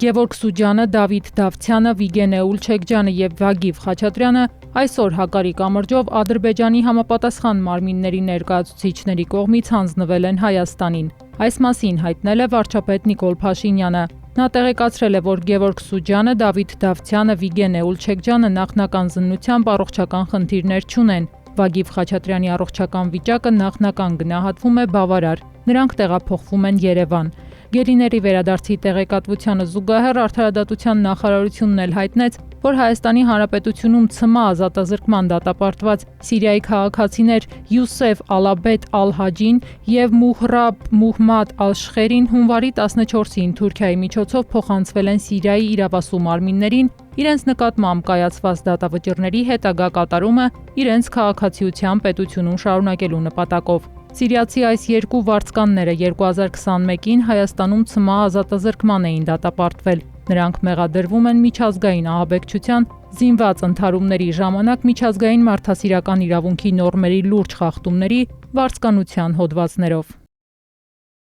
Գևորգ Սուջյանը, Դավիթ Դավթյանը, Վիգեն Էուլչեքջյանը եւ Վագիվ Խաչատրյանը այսօր հակարի կամրջով Ադրբեջանի համապատասխան մարմինների ներկայացուցիչների կողմից հանձնվել են Հայաստանին։ Այս մասին հայտնել է վարչապետ Նիկոլ Փաշինյանը։ Նա տեղեկացրել է, որ Գևորգ Սուջյանը, Դավիթ Դավթյանը, Վիգեն Էուլչեքջյանը նախնական զննությամբ առողջական խնդիրներ չունեն։ Վագիվ Խաչատրյանի առողջական վիճակը նախնական գնահատվում է բավարար։ Նրանք տեղափոխվում են Երևան։ Գերիների վերադարձի տեղեկատվությանը զուգահեռ Արդարադատության նախարարությունն էլ հայտնեց, որ Հայաստանի Հանրապետությունում ՑՄ ազատազրկման դատապարտված Սիրիայի քաղաքացիներ Յուսեֆ Ալաբեդ Ալ-Հաջին եւ Մուհրաբ Մուհմադ Ալ-Շխերին հունվարի 14-ին Թուրքիայի միջոցով փոխանցվել են Սիրիայի իրավասու մարմիններին իրենց նկատմամբ կայացված դատավճիռների հետագա կատարումը իրենց քաղաքացիության պետությունում շարունակելու նպատակով։ Սիրիացի այս երկու վարձկանները 2021-ին Հայաստանում ՑՄ ազատազրկման էին դատապարտվել։ Նրանք մեղադրվում են միջազգային ահաբեկչության, զինված ընդհարումների ժամանակ միջազգային մարդասիրական իրավունքի նորմերի լուրջ խախտումների, վարձկանության հոդվածներով։